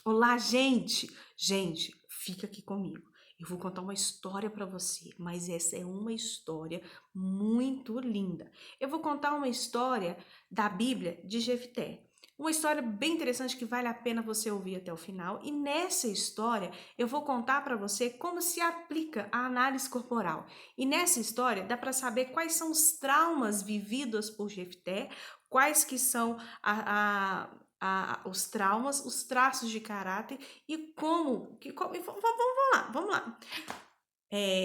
Olá, gente! Gente, fica aqui comigo. Eu vou contar uma história para você, mas essa é uma história muito linda. Eu vou contar uma história da Bíblia de Jefté. Uma história bem interessante que vale a pena você ouvir até o final. E nessa história eu vou contar para você como se aplica a análise corporal. E nessa história dá para saber quais são os traumas vividos por Jefté, quais que são os traumas, os traços de caráter e vamos lá.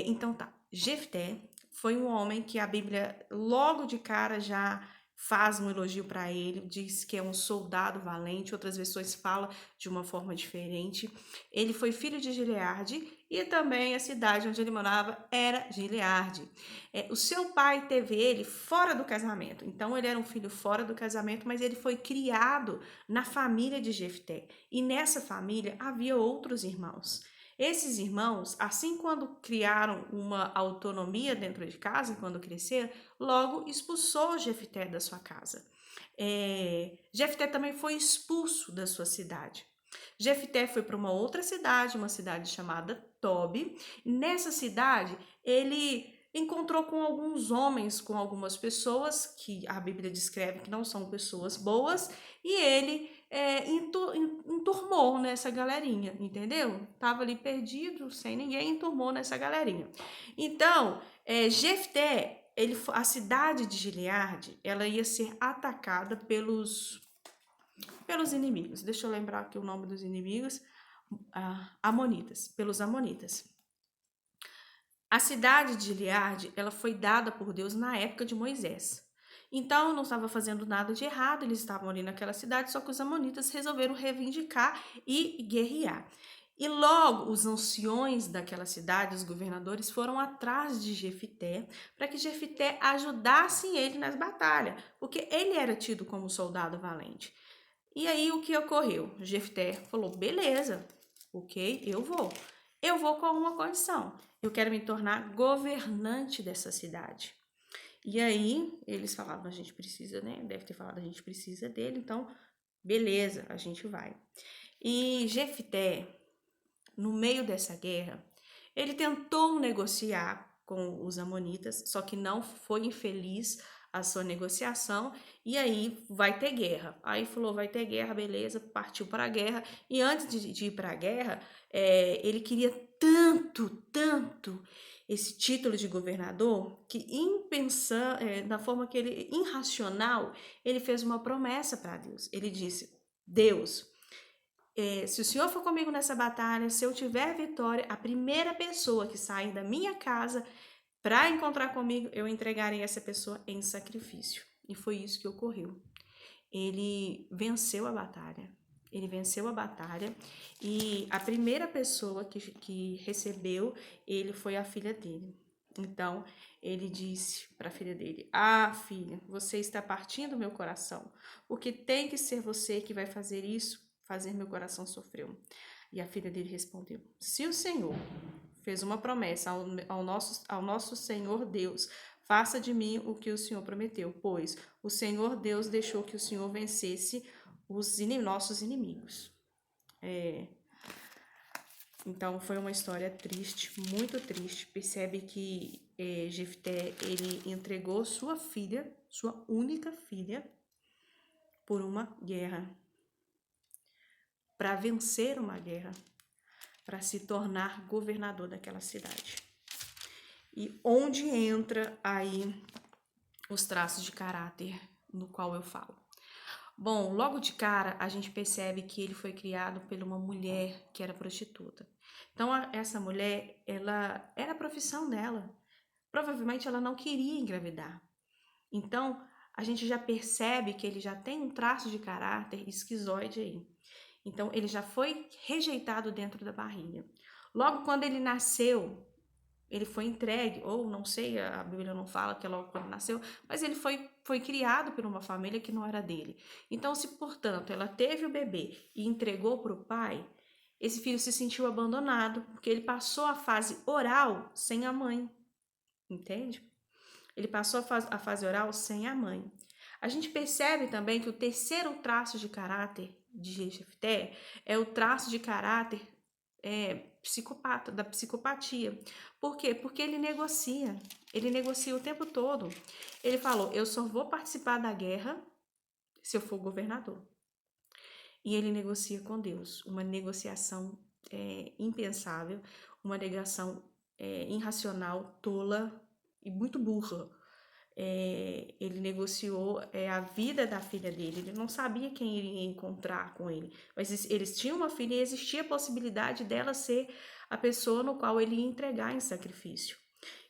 Então tá, Jefté foi um homem que a Bíblia logo de cara já faz um elogio para ele, diz que é um soldado valente, outras versões falam de uma forma diferente. Ele foi filho de Gileade e também a cidade onde ele morava era Gileade. O seu pai teve ele fora do casamento, então ele era um filho fora do casamento, mas ele foi criado na família de Jefté. E nessa família havia outros irmãos. Esses irmãos, assim quando criaram uma autonomia dentro de casa, quando cresceram, logo expulsou Jefté da sua casa. Jefté também foi expulso da sua cidade. Jefté foi para uma outra cidade, uma cidade chamada Tobi. Nessa cidade, ele encontrou com alguns homens, com algumas pessoas que a Bíblia descreve que não são pessoas boas, e ele enturmou nessa galerinha, entendeu? Tava ali perdido, sem ninguém, enturmou nessa galerinha. Então, Jefté, a cidade de Gileade, ela ia ser atacada pelos inimigos. Deixa eu lembrar aqui o nome dos inimigos. Amonitas, pelos amonitas. A cidade de Gileade, ela foi dada por Deus na época de Moisés. Então, não estava fazendo nada de errado, eles estavam ali naquela cidade, só que os amonitas resolveram reivindicar e guerrear. E logo os anciões daquela cidade, os governadores, foram atrás de Jefté para que Jefté ajudasse ele nas batalhas, porque ele era tido como soldado valente. E aí o que ocorreu? Jefté falou: beleza, ok, eu vou. Eu vou com uma condição. Eu quero me tornar governante dessa cidade. E aí eles falavam: a gente precisa, né? Deve ter falado: a gente precisa dele, então beleza, a gente vai. E Jefté, no meio dessa guerra, ele tentou negociar com os amonitas, só que não foi infeliz a sua negociação, e aí vai ter guerra. Aí falou, vai ter guerra, beleza, partiu para a guerra, e antes de ir para a guerra, ele queria tanto esse título de governador, que da forma que ele, irracional, ele fez uma promessa para Deus. Ele disse, Deus, se o Senhor for comigo nessa batalha, se eu tiver vitória, a primeira pessoa que sair da minha casa para encontrar comigo, eu entregarei essa pessoa em sacrifício. E foi isso que ocorreu. Ele venceu a batalha. Ele venceu a batalha e a primeira pessoa que recebeu ele foi a filha dele. Então, ele disse para a filha dele: Ah, filha, você está partindo meu coração, porque tem que ser você que vai fazer isso, fazer meu coração sofrer. E a filha dele respondeu: Se o Senhor fez uma promessa ao nosso Senhor Deus, faça de mim o que o Senhor prometeu, pois o Senhor Deus deixou que o Senhor vencesse os nossos inimigos. Então foi uma história triste, muito triste. Percebe que Jefté, ele entregou sua filha, sua única filha, por uma guerra, para vencer uma guerra, para se tornar governador daquela cidade. E onde entra aí os traços de caráter no qual eu falo? Bom, logo de cara a gente percebe que ele foi criado por uma mulher que era prostituta. Então essa mulher, ela era a profissão dela. Provavelmente ela não queria engravidar. Então a gente já percebe que ele já tem um traço de caráter esquizoide aí. Então ele já foi rejeitado dentro da barriga. Logo quando ele nasceu, ele foi entregue, ou não sei, a Bíblia não fala que é logo quando nasceu, mas ele foi criado por uma família que não era dele. Então, se, portanto, ela teve o bebê e entregou para o pai, esse filho se sentiu abandonado, porque ele passou a fase oral sem a mãe, entende? Ele passou a fase oral sem a mãe. A gente percebe também que o terceiro traço de caráter de Jefté é o traço de caráter psicopata, da psicopatia. Por quê? Porque ele negocia o tempo todo. Ele falou, eu só vou participar da guerra se eu for governador. E ele negocia com Deus, uma negociação impensável, uma negação irracional, tola e muito burra. Ele negociou a vida da filha dele, ele não sabia quem iria encontrar com ele, mas eles tinham uma filha e existia a possibilidade dela ser a pessoa no qual ele ia entregar em sacrifício.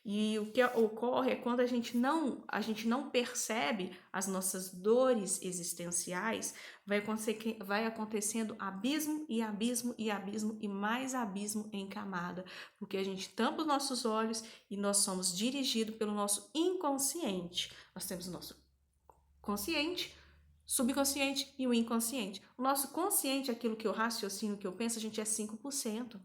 E o que ocorre é quando a gente não percebe as nossas dores existenciais, vai acontecendo abismo e abismo e abismo e mais abismo em camada, porque a gente tampa os nossos olhos e nós somos dirigidos pelo nosso inconsciente. Nós temos o nosso consciente, subconsciente e o inconsciente. O nosso consciente, aquilo que eu raciocino, que eu penso, a gente é 5%.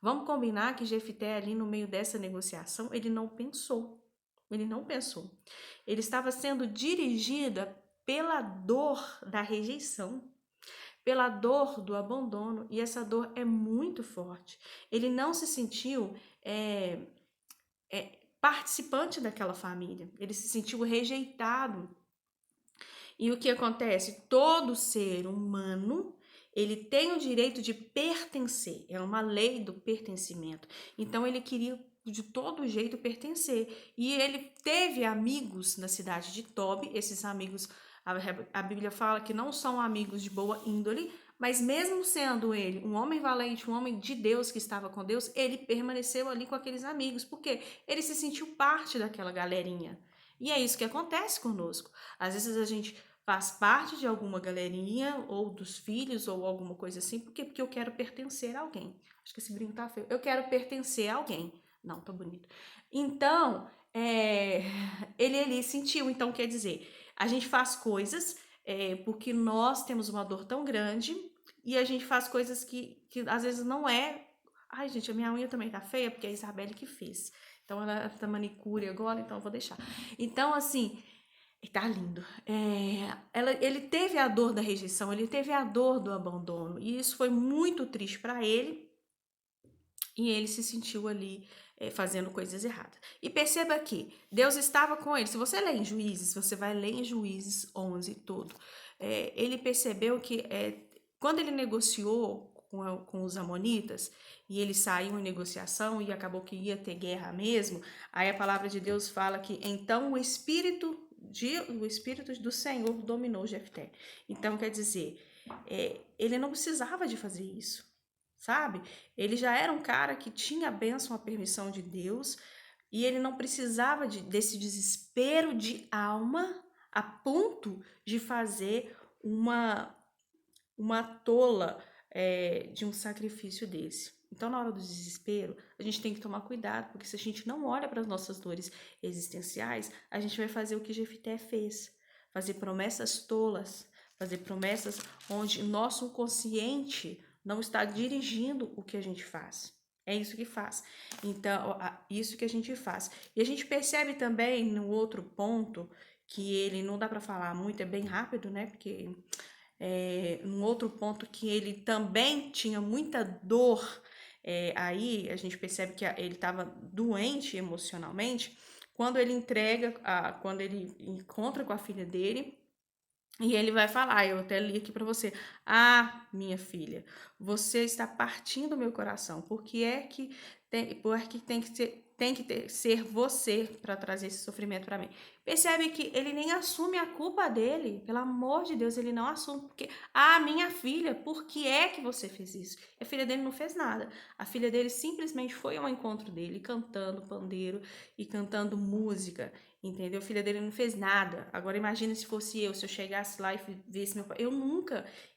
Vamos combinar que Jefté ali no meio dessa negociação, ele não pensou. Ele não pensou. Ele estava sendo dirigida pela dor da rejeição, pela dor do abandono, e essa dor é muito forte. Ele não se sentiu participante daquela família, ele se sentiu rejeitado. E o que acontece? Todo ser humano, ele tem o direito de pertencer. É uma lei do pertencimento. Então ele queria de todo jeito pertencer. E ele teve amigos na cidade de Tobi. Esses amigos, a Bíblia fala que não são amigos de boa índole, mas mesmo sendo ele um homem valente, um homem de Deus que estava com Deus, ele permaneceu ali com aqueles amigos, porque ele se sentiu parte daquela galerinha. E é isso que acontece conosco. Às vezes a gente faz parte de alguma galerinha, ou dos filhos, ou alguma coisa assim, porque eu quero pertencer a alguém. Acho que esse brinco tá feio. Eu quero pertencer a alguém. Não, tá bonito. Então, ele sentiu. Então, quer dizer, a gente faz coisas porque nós temos uma dor tão grande e a gente faz coisas que às vezes não é. Ai, gente, a minha unha também tá feia porque é a Isabelle que fez. Então, ela tá manicure agora, então eu vou deixar. Então, assim, tá lindo. Ele teve a dor da rejeição, ele teve a dor do abandono, e isso foi muito triste para ele, e ele se sentiu ali fazendo coisas erradas. E perceba que Deus estava com ele. Se você ler em Juízes, você vai ler em Juízes 11 todo. Ele percebeu que quando ele negociou com os amonitas, e ele saiu em negociação e acabou que ia ter guerra mesmo, aí a palavra de Deus fala que então o Espírito do Senhor dominou Jefté. Então, quer dizer, ele não precisava de fazer isso, sabe? Ele já era um cara que tinha a bênção, a permissão de Deus, e ele não precisava desse desespero de alma a ponto de fazer uma tola de um sacrifício desse. Então, na hora do desespero, a gente tem que tomar cuidado, porque se a gente não olha para as nossas dores existenciais, a gente vai fazer o que Jefté fez, fazer promessas tolas, fazer promessas onde nosso consciente não está dirigindo o que a gente faz. É isso que faz. Então, isso que a gente faz. E a gente percebe também no outro ponto que ele não dá para falar muito, é bem rápido, né? Porque um outro ponto que ele também tinha muita dor, aí a gente percebe que ele estava doente emocionalmente, quando ele quando ele encontra com a filha dele, e ele vai falar, eu até li aqui para você, minha filha, você está partindo o meu coração, porque tem que ser você para trazer esse sofrimento para mim. Percebe que ele nem assume a culpa dele, pelo amor de Deus, ele não assume, porque, minha filha, por que é que você fez isso? A filha dele não fez nada, a filha dele simplesmente foi ao encontro dele, cantando pandeiro e cantando música, entendeu? A filha dele não fez nada. Agora imagina se fosse eu, se eu chegasse lá e visse meu pai,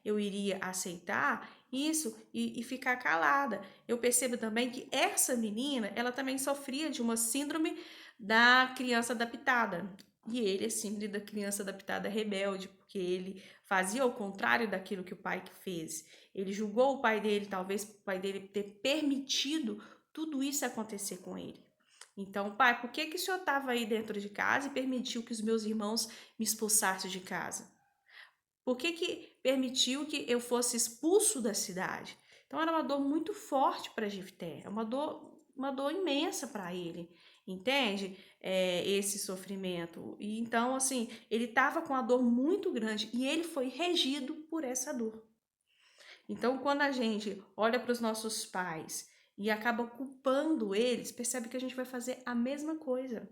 eu iria aceitar isso e ficar calada. Eu percebo também que essa menina, ela também sofria de uma síndrome da criança adaptada. E ele é síndrome da criança adaptada rebelde, porque ele fazia o contrário daquilo que o pai fez. Ele julgou o pai dele, talvez o pai dele ter permitido tudo isso acontecer com ele. Então, pai, por que o senhor estava aí dentro de casa e permitiu que os meus irmãos me expulsassem de casa? Por que permitiu que eu fosse expulso da cidade. Então era uma dor muito forte para Jefté, é uma dor imensa para ele, entende? Esse sofrimento. E então, assim, ele estava com a dor muito grande e ele foi regido por essa dor. Então, quando a gente olha para os nossos pais e acaba culpando eles, percebe que a gente vai fazer a mesma coisa.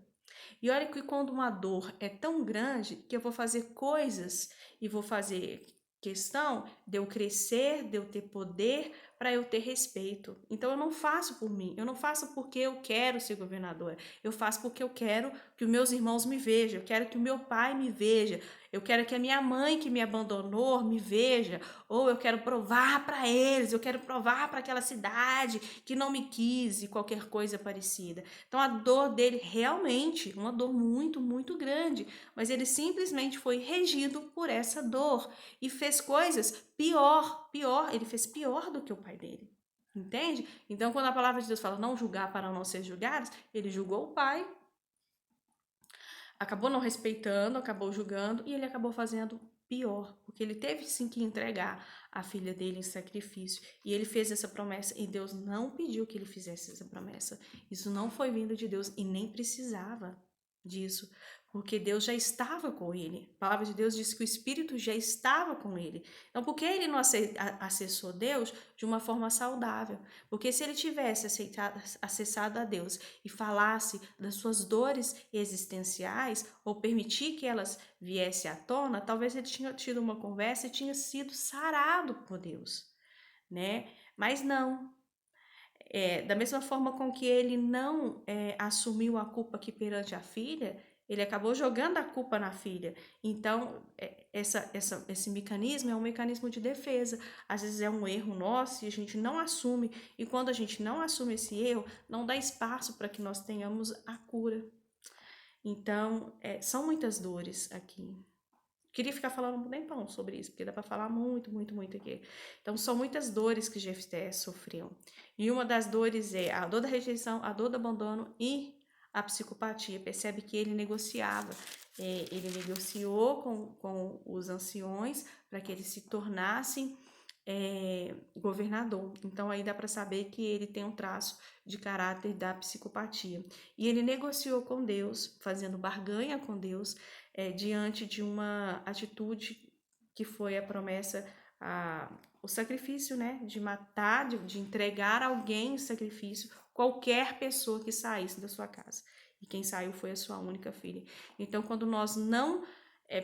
E olha que quando uma dor é tão grande que eu vou fazer coisas e vou fazer questão de eu crescer, de eu ter poder, para eu ter respeito. Então eu não faço por mim, eu não faço porque eu quero ser governadora, eu faço porque eu quero que os meus irmãos me vejam, eu quero que o meu pai me veja, eu quero que a minha mãe que me abandonou me veja, ou eu quero provar para eles, eu quero provar para aquela cidade que não me quis e qualquer coisa parecida. Então a dor dele realmente, uma dor muito, muito grande, mas ele simplesmente foi regido por essa dor e fez coisas pior, ele fez pior do que o pai dele. Entende? Então, quando a palavra de Deus fala não julgar para não ser julgados, ele julgou o pai, acabou não respeitando, acabou julgando e ele acabou fazendo pior, porque ele teve sim que entregar a filha dele em sacrifício e ele fez essa promessa e Deus não pediu que ele fizesse essa promessa. Isso não foi vindo de Deus e nem precisava disso, porque Deus já estava com ele. A palavra de Deus diz que o Espírito já estava com ele. Então, por que ele não acessou Deus de uma forma saudável? Porque se ele tivesse acessado a Deus e falasse das suas dores existenciais ou permitir que elas viessem à tona, talvez ele tinha tido uma conversa e tinha sido sarado por Deus, né? Mas não. Da mesma forma com que ele não assumiu a culpa aqui perante a filha, ele acabou jogando a culpa na filha. Então, esse mecanismo é um mecanismo de defesa. Às vezes é um erro nosso e a gente não assume. E quando a gente não assume esse erro, não dá espaço para que nós tenhamos a cura. Então, são muitas dores aqui. Queria ficar falando um tempão sobre isso, porque dá para falar muito, muito, muito aqui. Então, são muitas dores que Jefté sofreu. E uma das dores é a dor da rejeição, a dor do abandono e a psicopatia. Percebe que ele negociava. Ele negociou com os anciões para que eles se tornassem governador. Então, aí dá para saber que ele tem um traço de caráter da psicopatia. E ele negociou com Deus, fazendo barganha com Deus, diante de uma atitude que foi a promessa, o sacrifício, né? De matar, de entregar alguém em sacrifício, qualquer pessoa que saísse da sua casa. E quem saiu foi a sua única filha. Então, quando nós não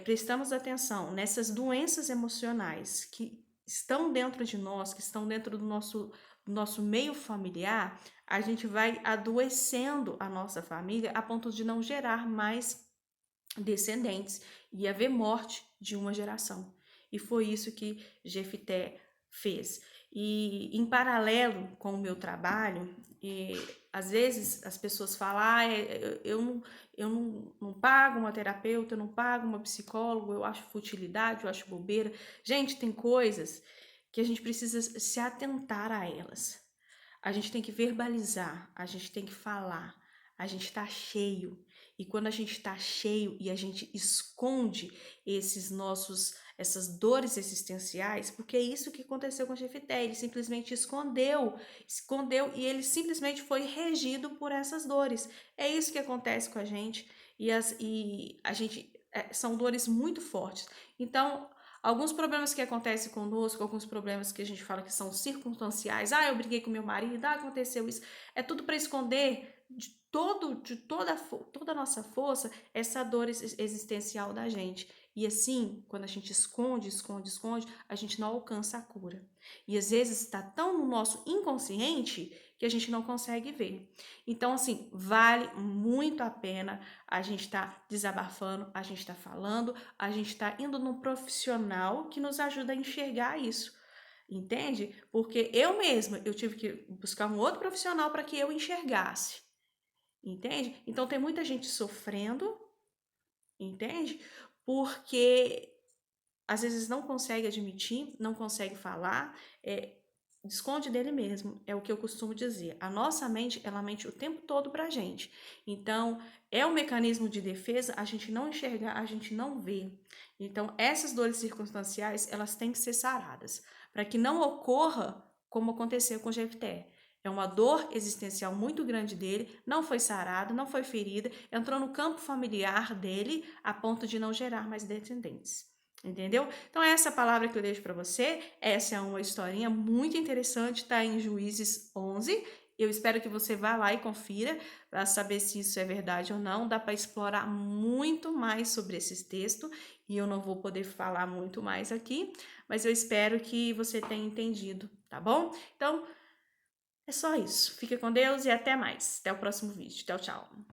prestamos atenção nessas doenças emocionais que estão dentro de nós, que estão dentro do nosso meio familiar, a gente vai adoecendo a nossa família a ponto de não gerar mais descendentes e haver morte de uma geração. E foi isso que Jefté fez. E em paralelo com o meu trabalho, às vezes as pessoas falam, eu não pago uma terapeuta, eu não pago uma psicóloga, eu acho futilidade, eu acho bobeira. Gente, tem coisas que a gente precisa se atentar a elas. A gente tem que verbalizar, a gente tem que falar, a gente está cheio. E quando a gente está cheio e a gente esconde essas dores existenciais, porque é isso que aconteceu com Jefté, ele simplesmente escondeu e ele simplesmente foi regido por essas dores. É isso que acontece com a gente e a gente são dores muito fortes. Então, alguns problemas que acontecem conosco, alguns problemas que a gente fala que são circunstanciais, eu briguei com meu marido, aconteceu isso, é tudo para esconder de toda a nossa força essa dor existencial da gente. E assim, quando a gente esconde, a gente não alcança a cura. E às vezes está tão no nosso inconsciente que a gente não consegue ver. Então, assim, vale muito a pena a gente estar desabafando, a gente estar falando, a gente estar indo num profissional que nos ajuda a enxergar isso. Entende? Porque eu tive que buscar um outro profissional para que eu enxergasse. Entende? Então tem muita gente sofrendo, entende? Porque às vezes não consegue admitir, não consegue falar, esconde dele mesmo, é o que eu costumo dizer. A nossa mente, ela mente o tempo todo pra gente. Então, é um mecanismo de defesa, a gente não enxergar, a gente não vê. Então, essas dores circunstanciais, elas têm que ser saradas, para que não ocorra como aconteceu com Jefté. É uma dor existencial muito grande dele, não foi sarado, não foi ferida, entrou no campo familiar dele a ponto de não gerar mais descendentes. Entendeu? Então, essa palavra que eu deixo para você, essa é uma historinha muito interessante, tá em Juízes 11. Eu espero que você vá lá e confira para saber se isso é verdade ou não. Dá para explorar muito mais sobre esse texto e eu não vou poder falar muito mais aqui, mas eu espero que você tenha entendido, tá bom? Então, é só isso. Fica com Deus e até mais. Até o próximo vídeo. Tchau, tchau.